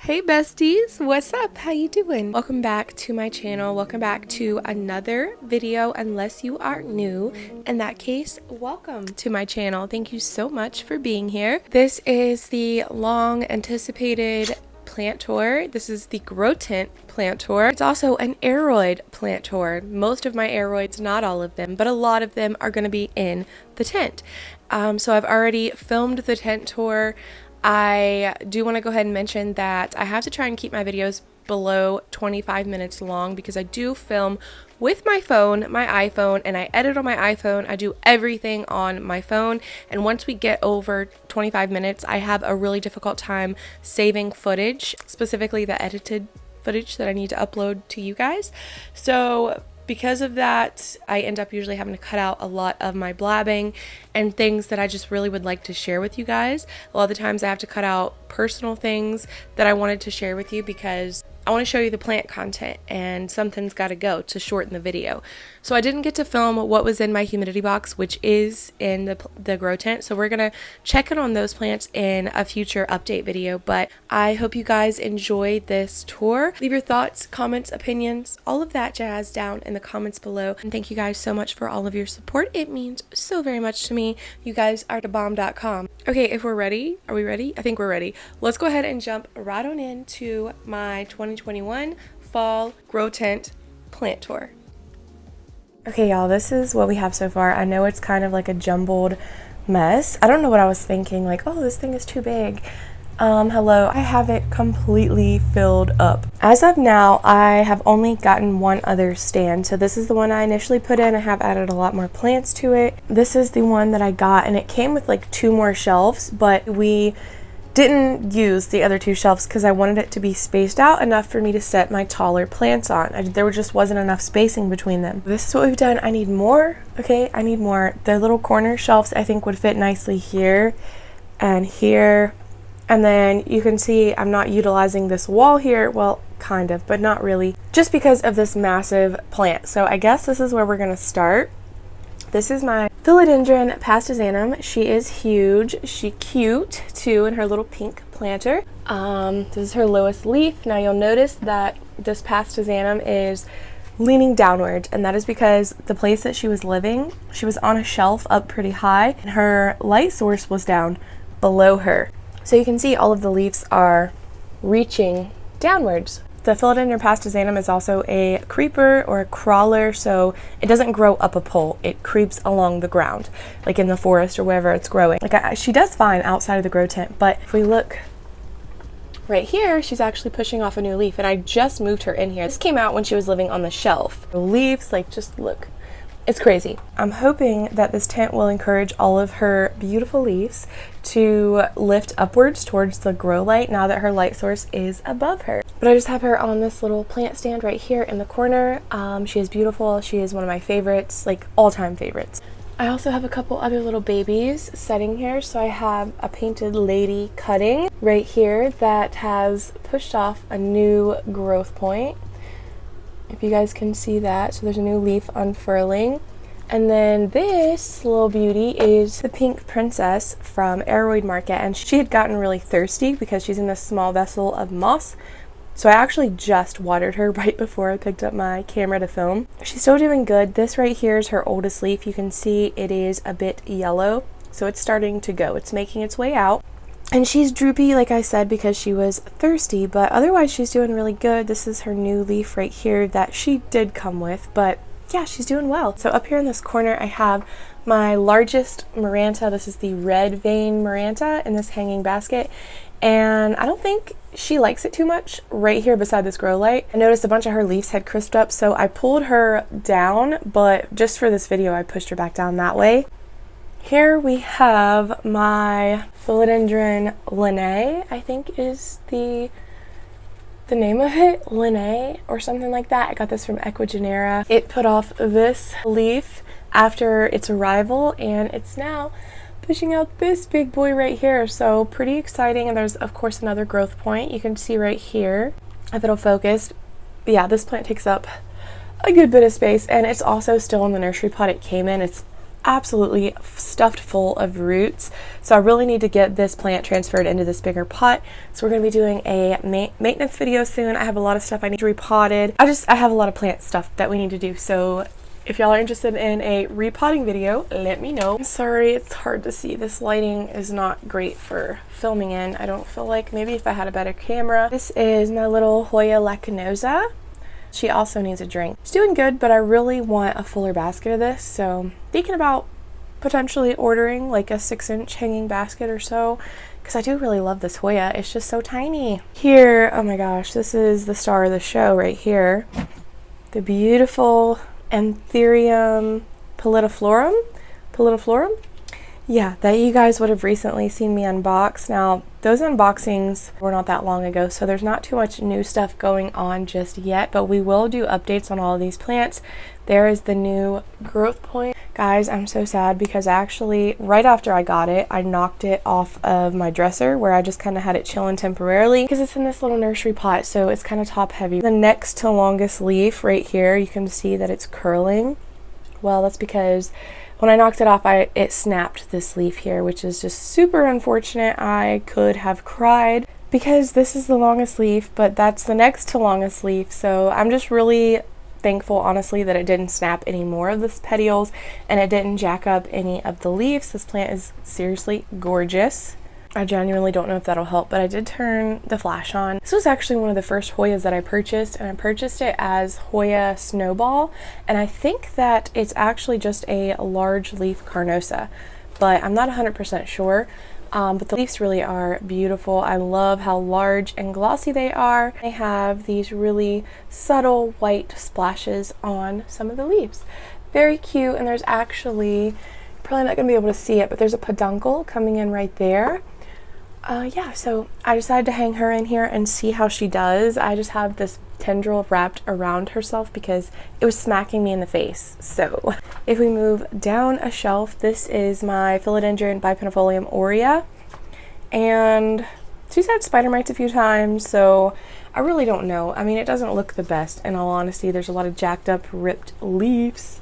Hey besties, what's up? How you doing? Welcome back to my channel. Welcome back to another video unless you are new. In that case, welcome to my channel. Thank you so much for being here. This is the long anticipated plant tour. This is the Growlights plant tour. It's also an Aroid plant tour. Most of my Aroids, not all of them, but a lot of them are going to be in the tent. So I've already filmed the tent tour. I do want to go ahead and mention that I have to try and keep my videos below 25 minutes long because I do film with my phone, my iPhone, and I edit on my iPhone. I do everything on my phone, and once we get over 25 minutes, I have a really difficult time saving footage, specifically the edited footage that I need to upload to you guys. So because of that, I end up usually having to cut out a lot of my blabbing and things that I just really would like to share with you guys. A lot of the times I have to cut out personal things that I wanted to share with you because I want to show you the plant content and something's got to go to shorten the video. So I didn't get to film what was in my humidity box, which is in the grow tent. So we're going to check in on those plants in a future update video. But I hope you guys enjoyed this tour. Leave your thoughts, comments, opinions, all of that jazz down in the comments below. And thank you guys so much for all of your support. It means so very much to me. You guys are thebomb.com. Okay, if we're ready, are we ready? I think we're ready. Let's go ahead and jump right on into my 2021 fall grow tent plant tour. Okay, y'all, this is what we have so far. I know it's kind of like a jumbled mess. I don't know what I was thinking, like, oh, this thing is too big. Hello, I have it completely filled up. As of now, I have only gotten one other stand. So this is the one I initially put in. I have added a lot more plants to it. This is the one that I got, and it came with like 2 more shelves, but we didn't use the other 2 shelves because I wanted it to be spaced out enough for me to set my taller plants on. There just wasn't enough spacing between them. This is what we've done. I need more. Okay, I need more. The little corner shelves I think would fit nicely here and here. And then you can see I'm not utilizing this wall here. Well, kind of, but not really. Just because of this massive plant. So I guess this is where we're going to start. This is my Philodendron pastasanum. She is huge. She cute too in her little pink planter. This is her lowest leaf. Now you'll notice that this pastasanum is leaning downward, and that is because the place that she was living, she was on a shelf up pretty high, and her light source was down below her. So you can see all of the leaves are reaching downwards. The Philodendron pastasanum is also a creeper or a crawler, so it doesn't grow up a pole. It creeps along the ground, like in the forest or wherever it's growing. Like she does fine outside of the grow tent, but if we look right here, she's actually pushing off a new leaf, and I just moved her in here. This came out when she was living on the shelf. The leaves, like, just look. It's crazy. I'm hoping that this tent will encourage all of her beautiful leaves to lift upwards towards the grow light now that her light source is above her. But I just have her on this little plant stand right here in the corner. She is beautiful. She is one of my favorites, like all-time favorites. I also have a couple other little babies setting here. So I have a painted lady cutting right here that has pushed off a new growth point. If you guys can see that, so there's a new leaf unfurling. And then this little beauty is the pink princess from Aroid Market, and she had gotten really thirsty because she's in this small vessel of moss. So I actually just watered her right before I picked up my camera to film. She's still doing good. This right here is her oldest leaf. You can see it is a bit yellow, so it's starting to go. It's making its way out. And she's droopy, like I said, because she was thirsty, but otherwise she's doing really good. This is her new leaf right here that she did come with, but yeah, she's doing well. So up here in this corner, I have my largest Maranta. This is the red vein Maranta in this hanging basket, and I don't think she likes it too much right here beside this grow light. I noticed a bunch of her leaves had crisped up, so I pulled her down, but just for this video, I pushed her back down that way. Here we have my Philodendron Linnae, I think is the name of it, Linnae or something like that. I got this from Ecuadorian. It put off this leaf after its arrival, and it's now pushing out this big boy right here. So pretty exciting. And there's of course another growth point. You can see right here, if it'll focus. But yeah, this plant takes up a good bit of space, and it's also still in the nursery pot it came in. It's absolutely stuffed full of roots. So I really need to get this plant transferred into this bigger pot. So we're going to be doing a maintenance video soon. I have a lot of stuff I need to repotted. I have a lot of plant stuff that we need to do. So if y'all are interested in a repotting video, let me know. I'm sorry, it's hard to see. This lighting is not great for filming in. I don't feel like, maybe if I had a better camera. This is my little Hoya lacanosa. She also needs a drink. She's doing good, but I really want a fuller basket of this. So thinking about potentially ordering like a 6-inch hanging basket or so, because I do really love this Hoya. It's just so tiny. Here, oh my gosh, this is the star of the show right here. The beautiful Anthurium pallidiflorum. Yeah, that you guys would have recently seen me unbox. Now, those unboxings were not that long ago, so there's not too much new stuff going on just yet, but we will do updates on all of these plants. There is the new growth point. Guys, I'm so sad because actually, right after I got it, I knocked it off of my dresser where I just kind of had it chilling temporarily because it's in this little nursery pot, so it's kind of top heavy. The next to longest leaf right here, you can see that it's curling. Well, that's because when I knocked it off, it snapped this leaf here, which is just super unfortunate. I could have cried because this is the longest leaf, but that's the next to longest leaf. So I'm just really thankful, honestly, that it didn't snap any more of the petioles and it didn't jack up any of the leaves. This plant is seriously gorgeous. I genuinely don't know if that'll help, but I did turn the flash on. This was actually one of the first Hoyas that I purchased, and I purchased it as Hoya Snowball, and I think that it's actually just a large leaf carnosa, but I'm not 100% sure. But the leaves really are beautiful. I love how large and glossy they are. They have these really subtle white splashes on some of the leaves. Very cute, and there's actually, probably not going to be able to see it, but there's a peduncle coming in right there. Yeah, so I decided to hang her in here and see how she does. I just have this tendril wrapped around herself because it was smacking me in the face. So if we move down a shelf, this is my Philodendron bipennifolium aurea, and she's had spider mites a few times, so I really don't know. I mean, it doesn't look the best, in all honesty. There's a lot of jacked up, ripped leaves.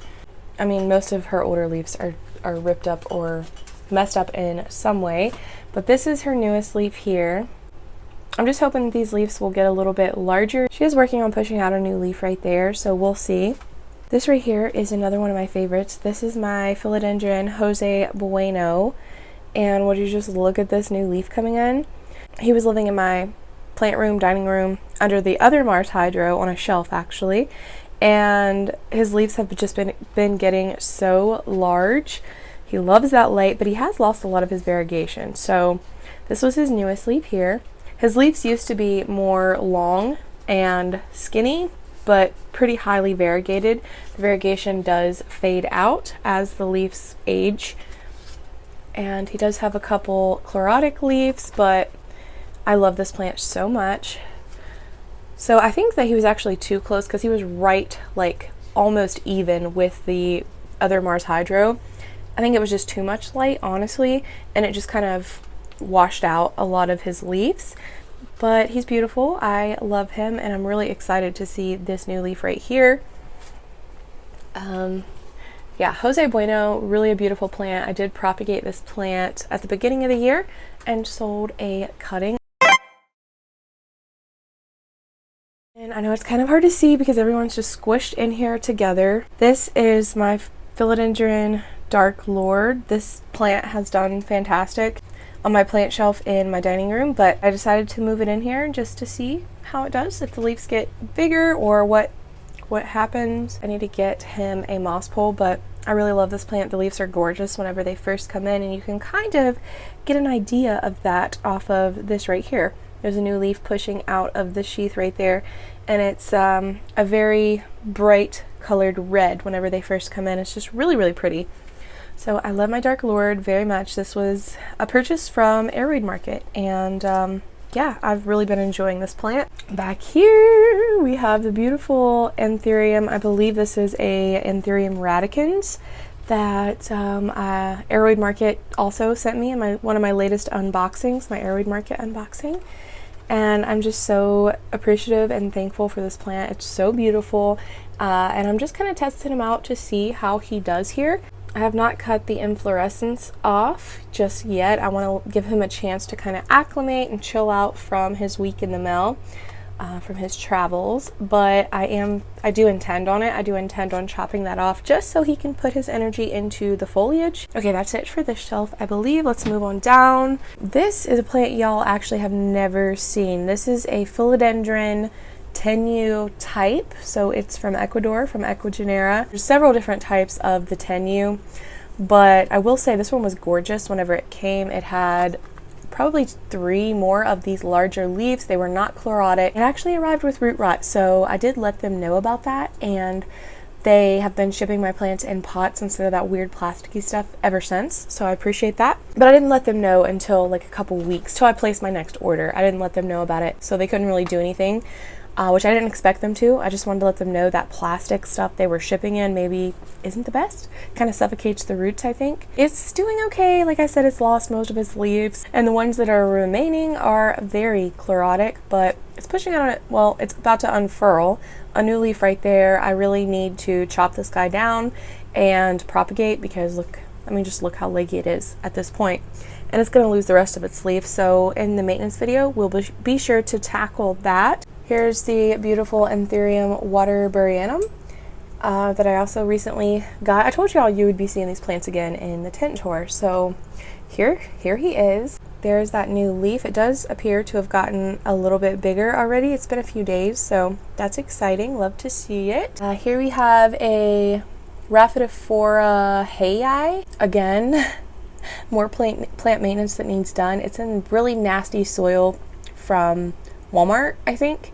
I mean, most of her older leaves are ripped up or messed up in some way, but this is her newest leaf here. I'm just hoping these leaves will get a little bit larger. She is working on pushing out a new leaf right there, so we'll see. This right here is another one of my favorites. This is my Philodendron Jose Bueno, and would you just look at this new leaf coming in? He was living in my plant room, dining room, under the other Mars Hydro on a shelf actually, and his leaves have just been getting so large. He loves that light, but he has lost a lot of his variegation. So this was his newest leaf here. His leaves used to be more long and skinny, but pretty highly variegated. The variegation does fade out as the leaves age. And he does have a couple chlorotic leaves, but I love this plant so much. So I think that he was actually too close because he was right, like almost even with the other Mars Hydro. I think it was just too much light, honestly, and it just kind of washed out a lot of his leaves. But he's beautiful. I love him, and I'm really excited to see this new leaf right here. Yeah, Jose Bueno, really a beautiful plant. I did propagate this plant at the beginning of the year and sold a cutting. And I know it's kind of hard to see because everyone's just squished in here together. This is my Philodendron Dark Lord. This plant has done fantastic on my plant shelf in my dining room, but I decided to move it in here just to see how it does, if the leaves get bigger or what happens. I need to get him a moss pole, but I really love this plant. The leaves are gorgeous whenever they first come in, and you can kind of get an idea of that off of this right here. There's a new leaf pushing out of the sheath right there, and it's a very bright colored red whenever they first come in. It's just really, really pretty. So I love my Dark Lord very much. This was a purchase from Aroid Market, and yeah, I've really been enjoying this plant. Back here we have the beautiful Anthurium. I believe this is a Anthurium radicans that Aroid Market also sent me in one of my latest unboxings, my Aroid Market unboxing. And I'm just so appreciative and thankful for this plant. It's so beautiful, and I'm just kind of testing him out to see how he does here. I have not cut the inflorescence off just yet. I want to give him a chance to kind of acclimate and chill out from his week in the mail, from his travels, but I do intend on it. I do intend on chopping that off just so he can put his energy into the foliage. Okay, that's it for this shelf, I believe. Let's move on down. This is a plant y'all actually have never seen. This is a Philodendron tenue type, so it's from Ecuador, from Ecuadorian. There's several different types of the tenue, but I will say this one was gorgeous whenever it came. It had probably 3 more of these larger leaves. They were not chlorotic. It actually arrived with root rot, so I did let them know about that, and they have been shipping my plants in pots instead of that weird plasticky stuff ever since, so I appreciate that. But I didn't let them know until like a couple weeks, till I placed my next order. I didn't let them know about it, so they couldn't really do anything. Which I didn't expect them to. I just wanted to let them know that plastic stuff they were shipping in maybe isn't the best. Kind of suffocates the roots, I think. It's doing okay. Like I said, it's lost most of its leaves, and the ones that are remaining are very chlorotic, but it's pushing out, well, it's about to unfurl a new leaf right there. I really need to chop this guy down and propagate, because look, I mean, just look how leggy it is at this point. And it's going to lose the rest of its leaf. So in the maintenance video, we'll be sure to tackle that. Here's the beautiful Anthurium waterburyanum that I also recently got. I told y'all you would be seeing these plants again in the tent tour. So here he is. There's that new leaf. It does appear to have gotten a little bit bigger already. It's been a few days, so that's exciting. Love to see it. Here we have a Rhaphidophora Hoya. Again, more plant maintenance that needs done. It's in really nasty soil from Walmart, I think,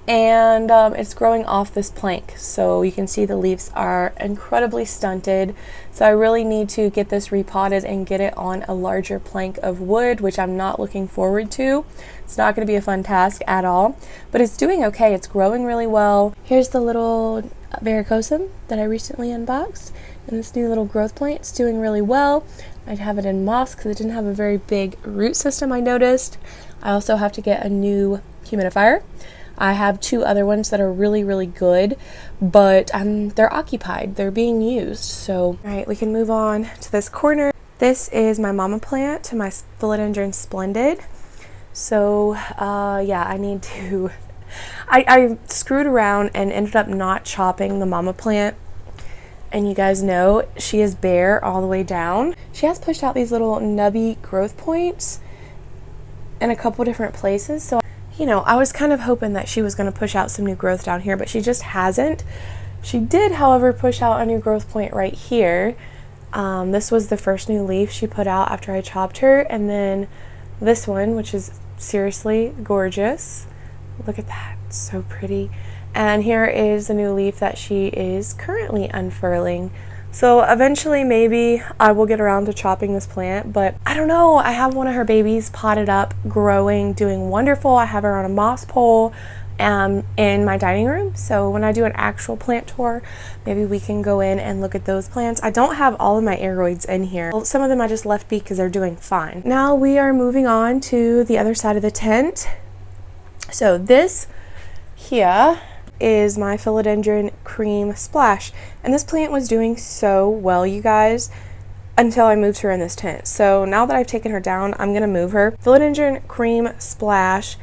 and it's growing off this plank, so you can see the leaves are incredibly stunted. So I really need to get this repotted and get it on a larger plank of wood, which I'm not looking forward to. It's not going to be a fun task at all, but it's doing okay. It's growing really well. Here's the little Varicosum that I recently unboxed, and this new little growth plant. It's doing really well. I'd have it in moss because it didn't have a very big root system, I noticed. I also have to get a new humidifier. I have 2 other ones that are really, really good, but they're occupied. They're being used. So, all right, we can move on to this corner. This is my mama plant, my Philodendron Splendid. So, yeah, I need to... I screwed around and ended up not chopping the mama plant. And you guys know she is bare all the way down. She has pushed out these little nubby growth points in a couple different places, so you know, I was kind of hoping that she was going to push out some new growth down here, but she just hasn't. She did, however, push out a new growth point right here. This was the first new leaf she put out after I chopped her, and then this one, which is seriously gorgeous. Look at that, it's so pretty. And here is the new leaf that she is currently unfurling. So eventually maybe I will get around to chopping this plant, but I don't know. I have one of her babies potted up, growing, doing wonderful. I have her on a moss pole in my dining room. So when I do an actual plant tour, maybe we can go in and look at those plants. I don't have all of my aroids in here. Some of them I just left be because they're doing fine. Now we are moving on to the other side of the tent. So this here is my Philodendron Cream Splash, and this plant was doing so well, you guys, until I moved her in this tent. So now that I've taken her down, I'm gonna move her. Philodendron Cream Splash,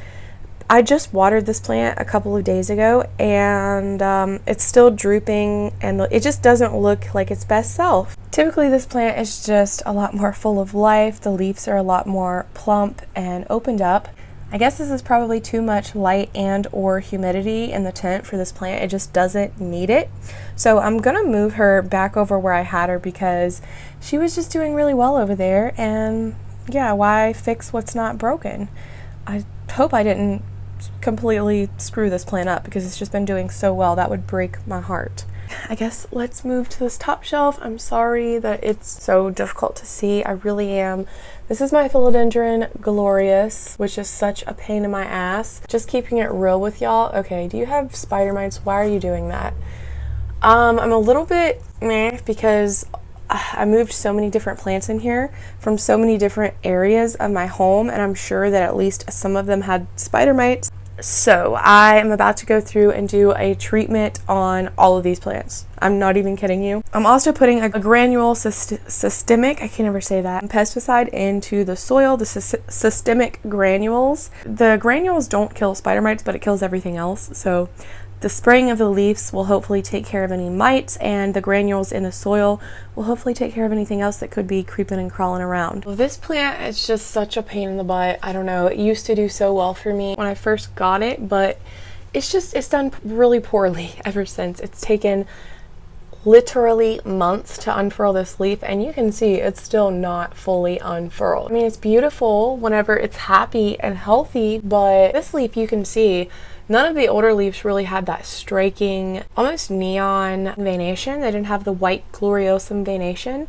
I just watered this plant a couple of days ago, and it's still drooping, and it just doesn't look like its best self. Typically this plant is just a lot more full of life. The leaves are a lot more plump and opened up. I guess this is probably too much light and or humidity in the tent for this plant. It just doesn't need it. So I'm gonna move her back over where I had her because she was just doing really well over there, and yeah, why fix what's not broken? I hope I didn't completely screw this plant up because it's just been doing so well. That would break my heart. I guess let's move to this top shelf. I'm sorry that it's so difficult to see. I really am. This is my Philodendron Glorious, which is such a pain in my ass. Just keeping it real with y'all. Okay, do you have spider mites? Why are you doing that? I'm a little bit meh because I moved so many different plants in here from so many different areas of my home, and I'm sure that at least some of them had spider mites. So I am about to go through and do a treatment on all of these plants. I'm not even kidding you. I'm also putting a granule systemic, I can never say that, pesticide into the soil, the systemic granules. The granules don't kill spider mites, but it kills everything else. So the spraying of the leaves will hopefully take care of any mites, and the granules in the soil will hopefully take care of anything else that could be creeping and crawling around. Well, this plant is just such a pain in the butt. I don't know. It used to do so well for me when I first got it, but it's done really poorly ever since. It's taken literally months to unfurl this leaf, and you can see it's still not fully unfurled. I mean, it's beautiful whenever it's happy and healthy, but this leaf, you can see none of the older leaves really had that striking, almost neon veination. They didn't have the white gloriosum veination.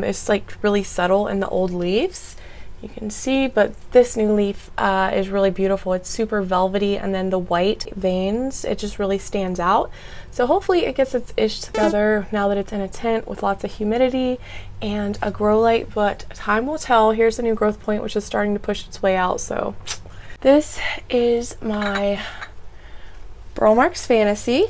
It's like really subtle in the old leaves, you can see, but this new leaf is really beautiful. It's super velvety, and then the white veins, it just really stands out. So hopefully it gets its ish together now that it's in a tent with lots of humidity and a grow light, but time will tell. Here's the new growth point, which is starting to push its way out. So this is my Burl Marks Fantasy.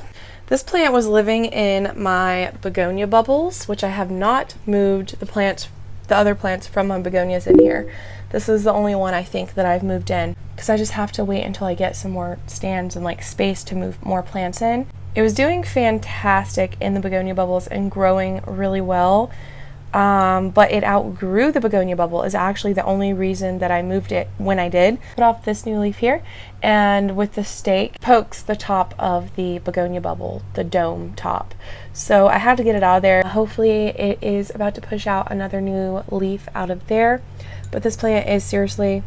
This plant was living in my Begonia Bubbles, which I have not moved the other plants from my begonias in here. This is the only one I think that I've moved in, because I just have to wait until I get some more stands and like space to move more plants in. It was doing fantastic in the Begonia Bubbles and growing really well. But it outgrew the Begonia Bubble is actually the only reason that I moved it when I did. Put off this new leaf here, and with the stake pokes the top of the Begonia Bubble, the dome top. So I had to get it out of there. Hopefully it is about to push out another new leaf out of there. But this plant is seriously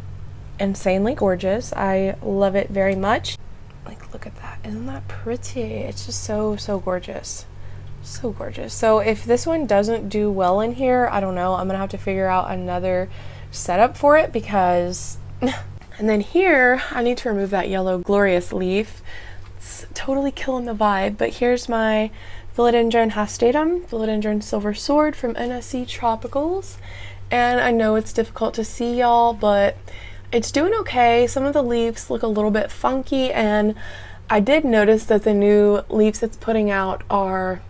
insanely gorgeous. I love it very much. Like, look at that. Isn't that pretty? It's just so, so gorgeous. So gorgeous. So if this one doesn't do well in here, I don't know, I'm gonna have to figure out another setup for it, because and then here I need to remove that yellow glorious leaf. It's totally killing the vibe. But here's my Philodendron hastatum, Philodendron silver sword from NSC Tropicals, and I know it's difficult to see, y'all, but it's doing okay. Some of the leaves look a little bit funky, and I did notice that the new leaves it's putting out are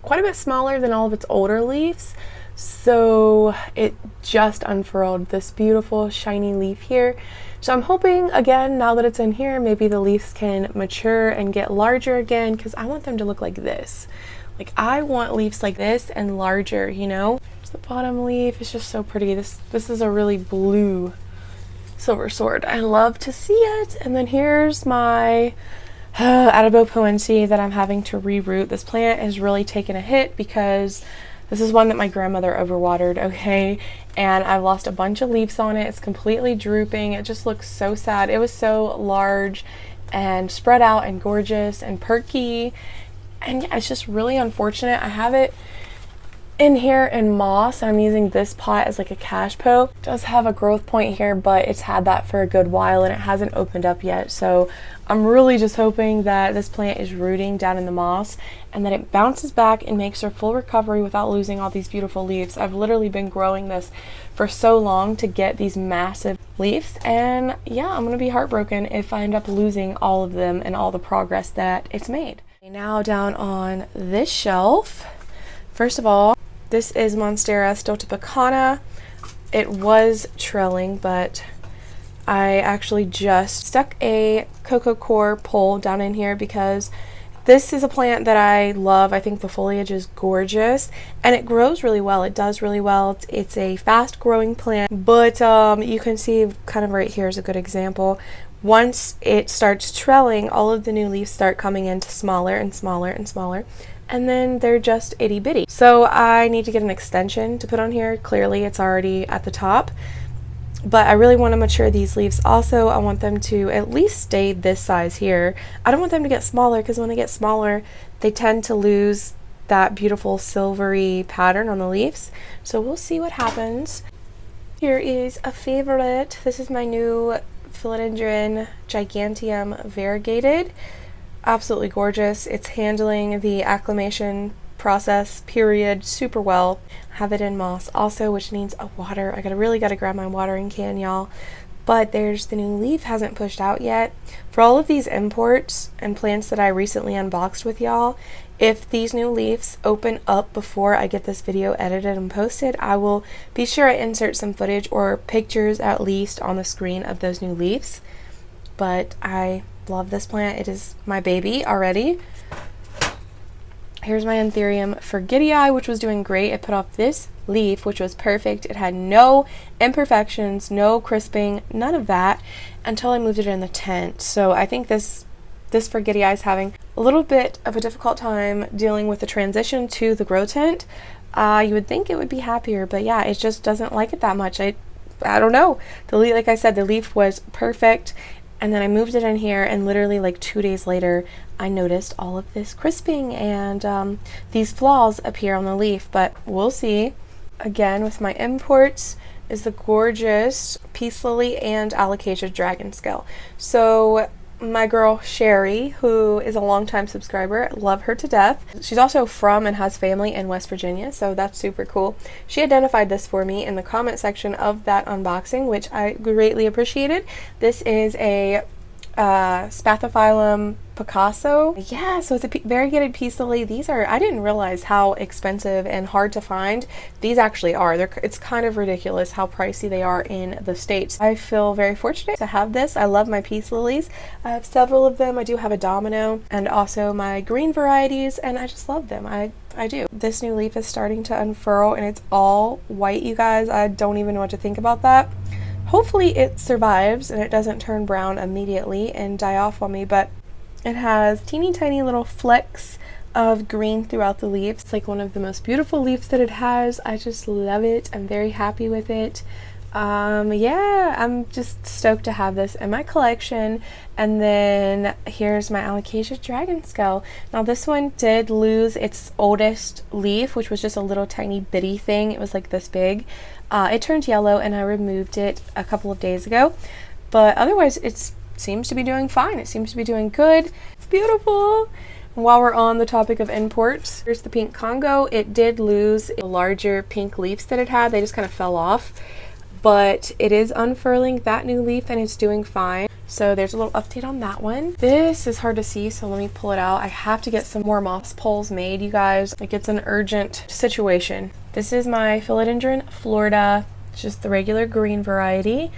quite a bit smaller than all of its older leaves. So it just unfurled this beautiful shiny leaf here. So I'm hoping, again, now that it's in here, maybe the leaves can mature and get larger again, because I want them to look like this. Like, I want leaves like this and larger, you know? The bottom leaf is just so pretty. This is a really blue silver sword. I love to see it. And then here's my Adibopoense that I'm having to reroot. This plant has really taken a hit because this is one that my grandmother overwatered, okay? And I've lost a bunch of leaves on it. It's completely drooping. It just looks so sad. It was so large and spread out and gorgeous and perky. And yeah, it's just really unfortunate. I have it in here in moss, and I'm using this pot as like a cash po. It does have a growth point here, but it's had that for a good while and it hasn't opened up yet. So I'm really just hoping that this plant is rooting down in the moss and that it bounces back and makes a full recovery without losing all these beautiful leaves. I've literally been growing this for so long to get these massive leaves, and yeah, I'm gonna be heartbroken if I end up losing all of them and all the progress that it's made. Now down on this shelf, first of all, this is Monstera stultipicana. It was trailing, but I actually just stuck a cocoa core pole down in here because this is a plant that I love. I think the foliage is gorgeous and it grows really well. It does really well. It's a fast growing plant, but you can see kind of right here is a good example. Once it starts trailing, all of the new leaves start coming into smaller and smaller and smaller, and then they're just itty bitty. So I need to get an extension to put on here. Clearly it's already at the top, but I really want to mature these leaves. Also, I want them to at least stay this size here. I don't want them to get smaller, because when they get smaller, they tend to lose that beautiful silvery pattern on the leaves. So we'll see what happens. Here is a favorite. This is my new Philodendron giganteum variegated. Absolutely gorgeous. It's handling the acclimation process period super well. Have it in moss also, which needs a water. I really gotta grab my watering can, y'all. but there's the new leaf hasn't pushed out yet. For all of these imports and plants that I recently unboxed with y'all, if these new leaves open up before I get this video edited and posted, I will be sure I insert some footage or pictures at least on the screen of those new leaves. But I love this plant. It is my baby already. Here's my Anthurium Forgetii, which was doing great. It put off this leaf, which was perfect. It had no imperfections, no crisping, none of that until I moved it in the tent. So I think this Forgetii is having a little bit of a difficult time dealing with the transition to the grow tent. You would think it would be happier, but yeah, it just doesn't like it that much. I don't know. Like I said, the leaf was perfect. And then I moved it in here, and literally like 2 days later, I noticed all of this crisping and these flaws appear on the leaf, but we'll see. Again, with my imports is the gorgeous peace lily and alocasia dragon scale. So my girl Sherry, who is a longtime subscriber, love her to death. She's also from and has family in West Virginia, so that's super cool. She identified this for me in the comment section of that unboxing, which I greatly appreciated. This is a Spathiphyllum Picasso. Yeah, so it's a variegated peace lily. These are, I didn't realize how expensive and hard to find these actually are. It's kind of ridiculous how pricey they are in the States. I feel very fortunate to have this. I love my peace lilies. I have several of them. I do have a domino and also my green varieties, and I just love them. I do. This new leaf is starting to unfurl and it's all white, you guys. I don't even know what to think about that. Hopefully it survives and it doesn't turn brown immediately and die off on me, but it has teeny tiny little flecks of green throughout the leaves. It's like one of the most beautiful leaves that it has. I just love it. I'm very happy with it. Yeah, I'm just stoked to have this in my collection. And then here's my alocasia dragon scale. Now this one did lose its oldest leaf, which was just a little tiny bitty thing. It was like this big. It turned yellow and I removed it a couple of days ago, but otherwise it seems to be doing fine. It seems to be doing good. It's beautiful. While we're on the topic of imports, here's the pink Congo. It did lose the larger pink leaves that it had. They just kind of fell off, but it is unfurling that new leaf and it's doing fine. So there's a little update on that one. This is hard to see, so let me pull it out. I have to get some more moss poles made, you guys. Like, it's an urgent situation. This is my Philodendron Florida. It's just the regular green variety.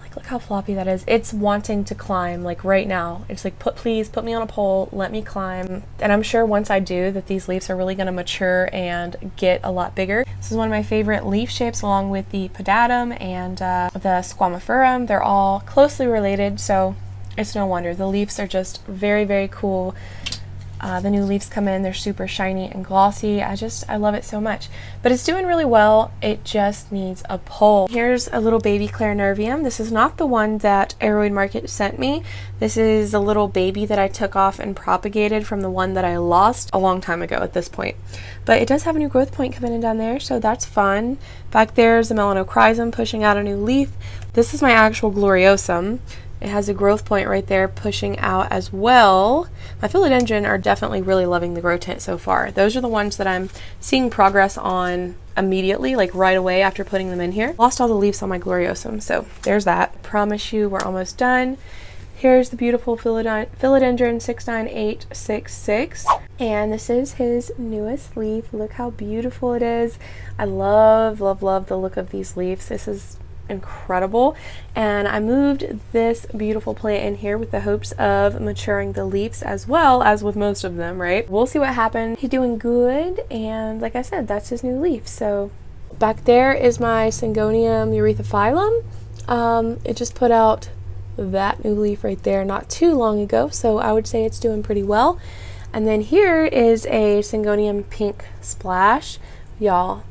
Like, look how floppy that is. It's wanting to climb, like right now. It's like, please put me on a pole, let me climb. And I'm sure once I do that these leaves are really gonna mature and get a lot bigger. This is one of my favorite leaf shapes, along with the pedatum and the squamiferum. They're all closely related, so it's no wonder. The leaves are just very, very cool. The new leaves come in, they're super shiny and glossy. I love it so much. But it's doing really well. It just needs a pole. Here's a little baby Clarinervium. This is not the one that Aroid Market sent me. This is a little baby that I took off and propagated from the one that I lost a long time ago at this point. But it does have a new growth point coming in down there, so that's fun. Back there's a Melanochrysum pushing out a new leaf. This is my actual Gloriosum. It has a growth point right there pushing out as well. My philodendron are definitely really loving the grow tent so far. Those are the ones that I'm seeing progress on immediately, like right away after putting them in here. Lost all the leaves on my Gloriosum, so there's that. I promise you we're almost done. Here's the beautiful Philodendron 69866, and this is his newest leaf. Look how beautiful it is. I love, love, love the look of these leaves. This is incredible, and I moved this beautiful plant in here with the hopes of maturing the leaves as well as with most of them, right? We'll see what happens. He's doing good, and like I said, that's his new leaf. So back there is my Syngonium erythrophyllum. It just put out that new leaf right there not too long ago, so I would say it's doing pretty well. And then here is a Syngonium pink splash. Y'all,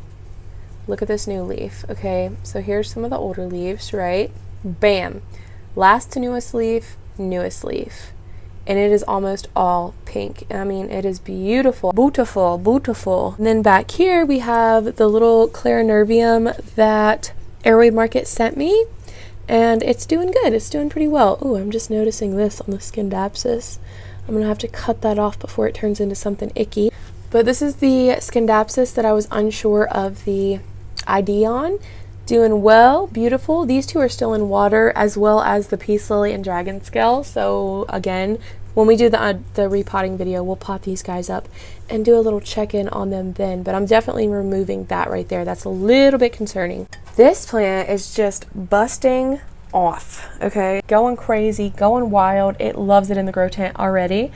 look at this new leaf. Okay, so here's some of the older leaves, right? Bam. Last to newest leaf, newest leaf. And it is almost all pink. I mean, it is beautiful. Beautiful, beautiful. And then back here we have the little Clarinervium that Aroid Market sent me. And it's doing good. It's doing pretty well. Oh, I'm just noticing this on the Scindapsus. I'm gonna have to cut that off before it turns into something icky. But this is the Scindapsus that I was unsure of the ID on. Doing well, beautiful. These two are still in water, as well as the peace lily and dragon scale. So again, when we do the repotting video, we'll pot these guys up and do a little check-in on them then. But I'm definitely removing that right there. That's a little bit concerning. This plant is just busting off, okay? Going crazy, going wild. It loves it in the grow tent already.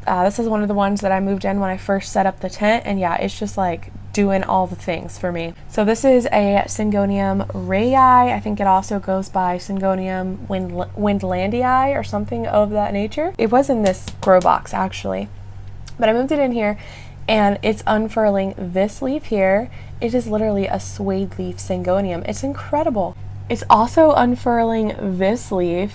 This is one of the ones that I moved in when I first set up the tent, and yeah, it's just like doing all the things for me. So this is a Syngonium rayi. I think it also goes by Syngonium windlandii or something of that nature. It was in this grow box actually, but I moved it in here and it's unfurling this leaf here. It is literally a suede leaf Syngonium. It's incredible. It's also unfurling this leaf,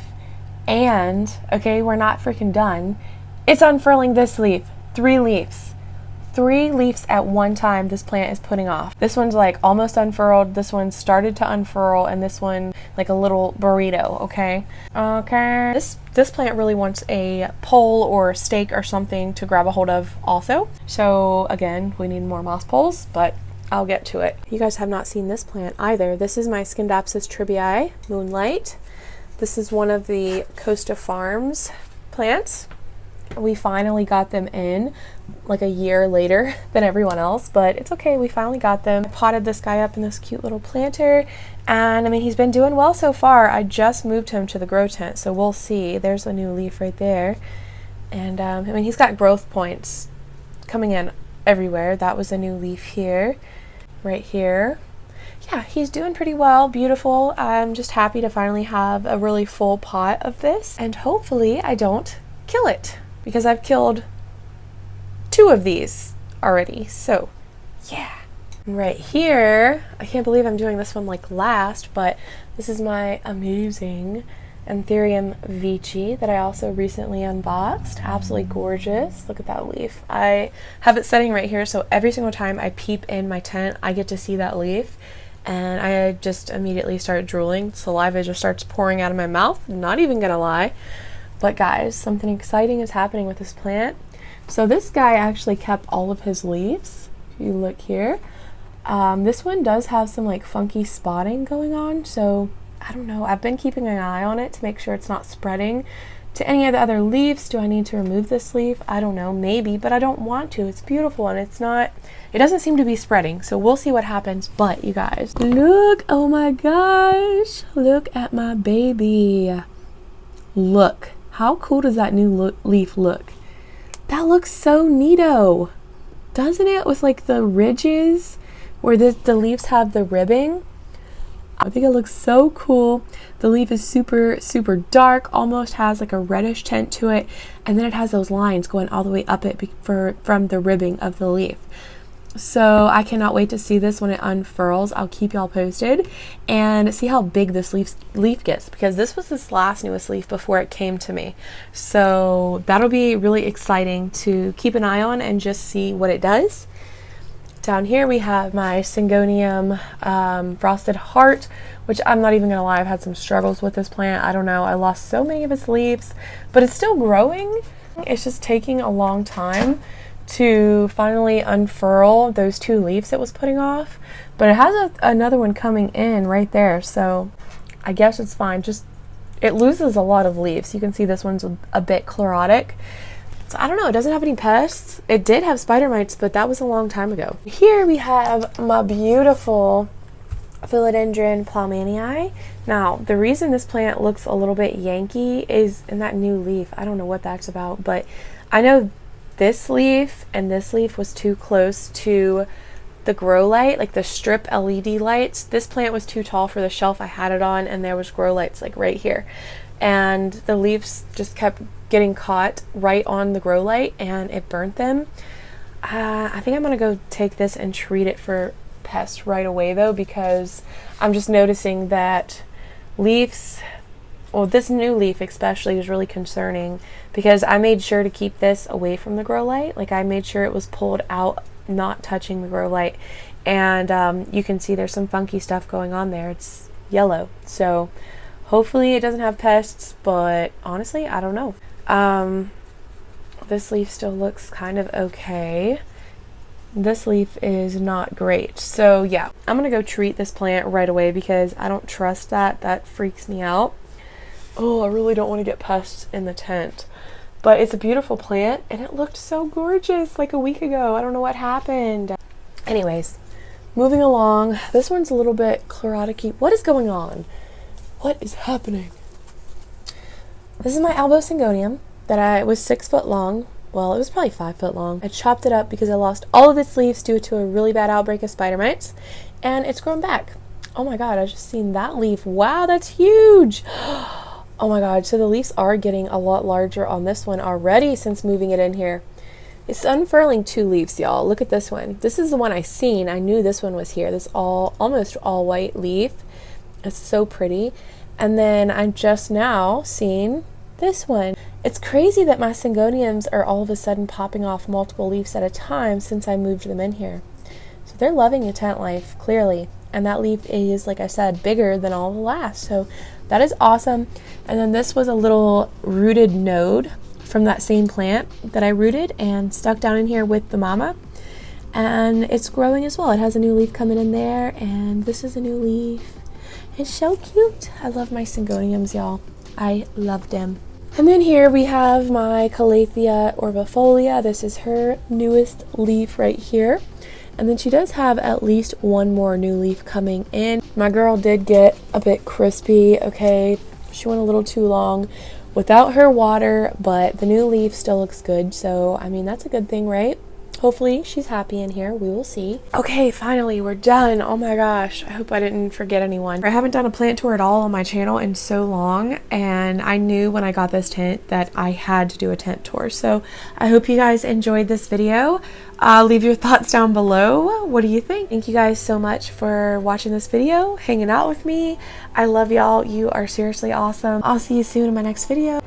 and okay, we're not freaking done. It's unfurling this leaf. 3 leaves. 3 leaves at one time this plant is putting off. This one's like almost unfurled, this one started to unfurl, and this one like a little burrito, okay? Okay. This plant really wants a pole or a stake or something to grab a hold of also. So again, we need more moss poles, but I'll get to it. You guys have not seen this plant either. This is my Scindapsus tribii Moonlight. This is one of the Costa Farms plants. We finally got them in like a year later than everyone else, but it's okay, we finally got them. I potted this guy up in this cute little planter, and I mean, he's been doing well so far. I just moved him to the grow tent, so we'll see. There's a new leaf right there, and I mean, he's got growth points coming in everywhere. That was a new leaf here, right here. Yeah, he's doing pretty well, beautiful. I'm just happy to finally have a really full pot of this, and hopefully I don't kill it, because I've killed 2 of these already, so yeah. Right here, I can't believe I'm doing this one like last, but this is my amazing Anthurium veitchi that I also recently unboxed. Absolutely gorgeous. Look at that leaf. I have it setting right here, so every single time I peep in my tent, I get to see that leaf, and I just immediately start drooling. Saliva just starts pouring out of my mouth, not even gonna lie. But guys, something exciting is happening with this plant. So this guy actually kept all of his leaves. If you look here, this one does have some like funky spotting going on. So I don't know, I've been keeping an eye on it to make sure it's not spreading to any of the other leaves. Do I need to remove this leaf? I don't know, maybe, but I don't want to. It's beautiful and it doesn't seem to be spreading. So we'll see what happens. But you guys, look, oh my gosh, look at my baby. Look. How cool does that new leaf look? That looks so neato, doesn't it? With like the ridges where the leaves have the ribbing. I think it looks so cool. The leaf is super, super dark, almost has like a reddish tint to it. And then it has those lines going all the way up it from the ribbing of the leaf. So I cannot wait to see this when it unfurls. I'll keep y'all posted and see how big this leaf gets, because this was this last newest leaf before it came to me. So that'll be really exciting to keep an eye on and just see what it does. Down here we have my Syngonium frosted heart, which I'm not even gonna lie, I've had some struggles with this plant. I don't know, I lost so many of its leaves, but it's still growing. It's just taking a long time to finally unfurl those 2 leaves it was putting off, but it has another one coming in right there, so I guess it's fine. Just it loses a lot of leaves. You can see this one's a bit chlorotic, so I don't know, it doesn't have any pests. It did have spider mites, but that was a long time ago. Here we have my beautiful Philodendron plowmanii. Now the reason this plant looks a little bit Yankee is in that new leaf. I don't know what that's about, but I know this leaf and this leaf was too close to the grow light, like the strip LED lights. This plant was too tall for the shelf I had it on, and there was grow lights like right here. And the leaves just kept getting caught right on the grow light and it burnt them. I think I'm gonna go take this and treat it for pest right away though, because I'm just noticing that leaves, well, this new leaf especially is really concerning, because I made sure to keep this away from the grow light. Like I made sure it was pulled out, not touching the grow light, and you can see there's some funky stuff going on there. It's yellow, so hopefully it doesn't have pests, but honestly I don't know. This leaf still looks kind of okay. this leaf is not great. So yeah, I'm gonna go treat this plant right away because I don't trust that. That freaks me out. Oh, I really don't want to get pests in the tent. But it's a beautiful plant and it looked so gorgeous like a week ago. I don't know what happened. Anyways, moving along. This one's a little bit chlorotic-y. What is going on? What is happening? This is my elbow syngonium that was 6 foot long. Well, it was probably 5 foot long. I chopped it up because I lost all of its leaves due to a really bad outbreak of spider mites, and it's grown back. Oh my god, I just seen that leaf. Wow, that's huge. Oh my god, so the leaves are getting a lot larger on this one already since moving it in here. It's unfurling 2 leaves, y'all. Look at this one. This is the one I seen. I knew this one was here. This almost all white leaf. It's so pretty. And then I'm just now seeing this one. It's crazy that my syngoniums are all of a sudden popping off multiple leaves at a time since I moved them in here. So they're loving the tent life, clearly. And that leaf is, like I said, bigger than all the last. So that is awesome. And then this was a little rooted node from that same plant that I rooted and stuck down in here with the mama. And it's growing as well. It has a new leaf coming in there, and this is a new leaf. It's so cute. I love my syngoniums, y'all. I love them. And then here we have my Calathea orbifolia. This is her newest leaf right here. And then she does have at least one more new leaf coming in. My girl did get a bit crispy, okay? She went a little too long without her water, but the new leaf still looks good. So, I mean, that's a good thing, right? Hopefully she's happy in here. We will see. Okay, finally, we're done. Oh my gosh. I hope I didn't forget anyone. I haven't done a plant tour at all on my channel in so long, and I knew when I got this tent that I had to do a tent tour. So I hope you guys enjoyed this video. Leave your thoughts down below. What do you think? Thank you guys so much for watching this video, hanging out with me. I love y'all. You are seriously awesome. I'll see you soon in my next video.